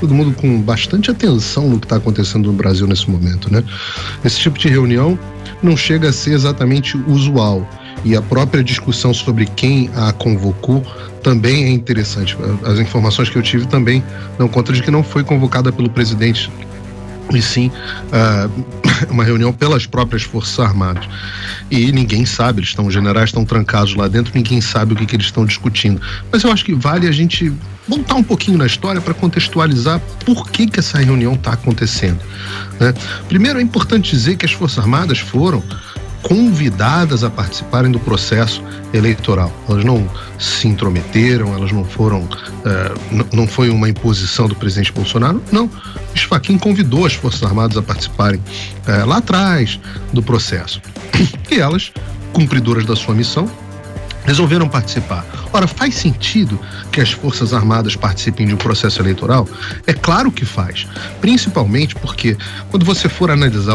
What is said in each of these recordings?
todo mundo com bastante atenção no que está acontecendo no Brasil nesse momento, né? Esse tipo de reunião não chega a ser exatamente usual, e a própria discussão sobre quem a convocou também é interessante. As informações que eu tive também dão conta de que não foi convocada pelo presidente, e sim uma reunião pelas próprias Forças Armadas. E ninguém sabe, os generais estão trancados lá dentro, ninguém sabe o que eles estão discutindo. Mas eu acho que vale a gente voltar um pouquinho na história para contextualizar por que essa reunião está acontecendo, né? Primeiro, é importante dizer que as Forças Armadas foram convidadas a participarem do processo eleitoral. Elas não se intrometeram, elas não foram, não foi uma imposição do presidente Bolsonaro, não. O Fachin convidou as Forças Armadas a participarem lá atrás do processo. E elas, cumpridoras da sua missão, resolveram participar. Ora, faz sentido que as Forças Armadas participem de um processo eleitoral? É claro que faz. Principalmente porque, quando você for analisar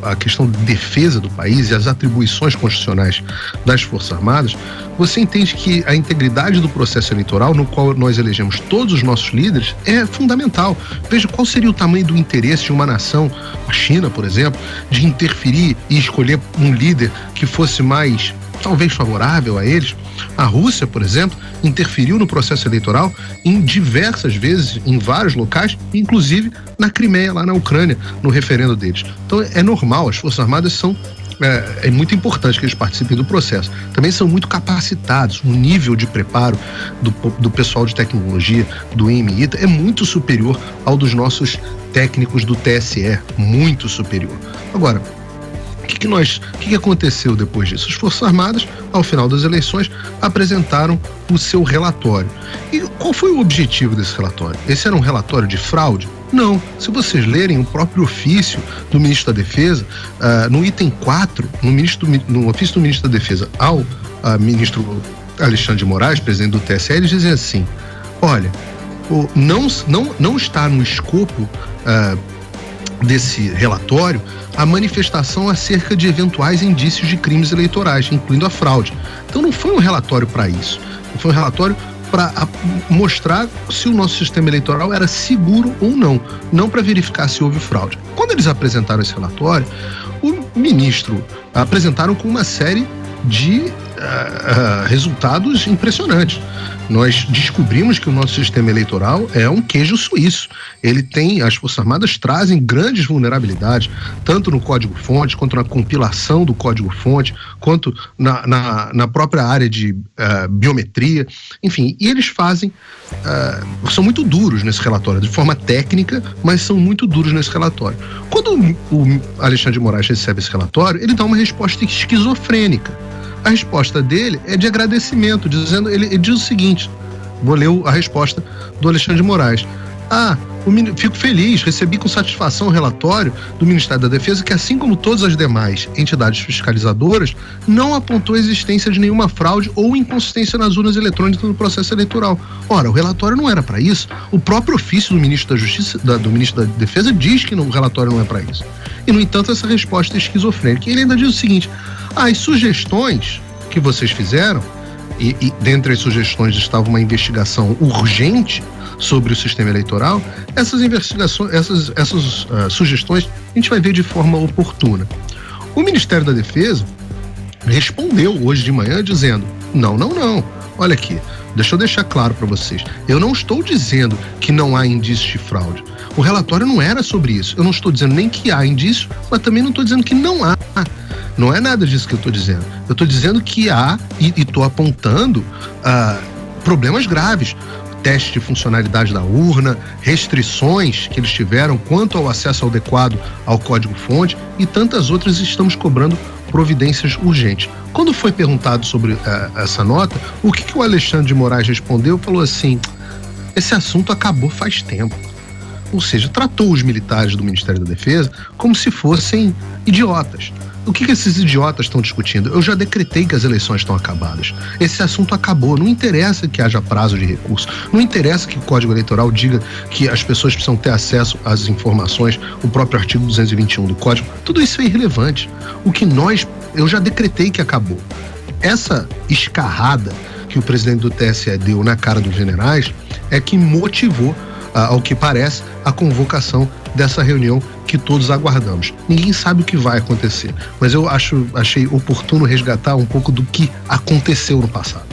a questão de defesa do país e as atribuições constitucionais das Forças Armadas, você entende que a integridade do processo eleitoral, no qual nós elegemos todos os nossos líderes, é fundamental. Veja qual seria o tamanho do interesse de uma nação, a China, por exemplo, de interferir e escolher um líder que fosse mais, talvez, favorável a eles. A Rússia, por exemplo, interferiu no processo eleitoral em diversas vezes, em vários locais, inclusive na Crimeia, lá na Ucrânia, no referendo deles. Então é normal, as Forças Armadas são... É muito importante que eles participem do processo. Também são muito capacitados. O nível de preparo do pessoal de tecnologia, do IMI, é muito superior ao dos nossos técnicos do TSE, muito superior. Agora, o que aconteceu depois disso? As Forças Armadas, ao final das eleições, apresentaram o seu relatório. E qual foi o objetivo desse relatório? Esse era um relatório de fraude? Não. Se vocês lerem o próprio ofício do Ministro da Defesa, no item 4, no ofício do Ministro da Defesa ao Ministro Alexandre de Moraes, presidente do TSE, eles dizem assim: olha, não está no escopo desse relatório a manifestação acerca de eventuais indícios de crimes eleitorais, incluindo a fraude. Então não foi um relatório para isso. Foi um relatório para mostrar se o nosso sistema eleitoral era seguro ou não para verificar se houve fraude. Quando eles apresentaram esse relatório, o ministro apresentaram com uma série de resultados impressionantes. Nós descobrimos que o nosso sistema eleitoral é um queijo suíço. As Forças Armadas trazem grandes vulnerabilidades, tanto no código-fonte, quanto na compilação do código-fonte, quanto na própria área de biometria, enfim, e eles são muito duros nesse relatório, de forma técnica, mas são muito duros nesse relatório. Quando o Alexandre de Moraes recebe esse relatório, ele dá uma resposta esquizofrênica. A resposta dele é de agradecimento, ele diz o seguinte, vou ler a resposta do Alexandre de Moraes. Fico feliz, recebi com satisfação o relatório do Ministério da Defesa que, assim como todas as demais entidades fiscalizadoras, não apontou a existência de nenhuma fraude ou inconsistência nas urnas eletrônicas no processo eleitoral. Ora, o relatório não era para isso. O próprio ofício do Ministro da Justiça, do Ministro da Defesa, diz que o relatório não é para isso. E, no entanto, essa resposta é esquizofrênica. E ele ainda diz o seguinte: as sugestões que vocês fizeram, e dentre as sugestões estava uma investigação urgente sobre o sistema eleitoral, essas sugestões a gente vai ver de forma oportuna. O Ministério da Defesa respondeu hoje de manhã dizendo: não. Olha aqui, deixa eu deixar claro para vocês. Eu não estou dizendo que não há indícios de fraude. O relatório não era sobre isso. Eu não estou dizendo nem que há indício, mas também não estou dizendo que não há. Não é nada disso que eu estou dizendo. Eu estou dizendo que há, e estou apontando problemas graves. Teste de funcionalidade da urna, restrições que eles tiveram quanto ao acesso adequado ao código-fonte e tantas outras, estamos cobrando providências urgentes. Quando foi perguntado sobre essa nota, o que o Alexandre de Moraes respondeu? Falou assim: esse assunto acabou faz tempo. Ou seja, tratou os militares do Ministério da Defesa como se fossem idiotas. O que esses idiotas estão discutindo? Eu já decretei que as eleições estão acabadas. Esse assunto acabou. Não interessa que haja prazo de recurso. Não interessa que o Código Eleitoral diga que as pessoas precisam ter acesso às informações, o próprio artigo 221 do Código. Tudo isso é irrelevante. Eu já decretei que acabou. Essa escarrada que o presidente do TSE deu na cara dos generais é que motivou ao que parece, a convocação dessa reunião que todos aguardamos. Ninguém sabe o que vai acontecer, mas eu achei oportuno resgatar um pouco do que aconteceu no passado.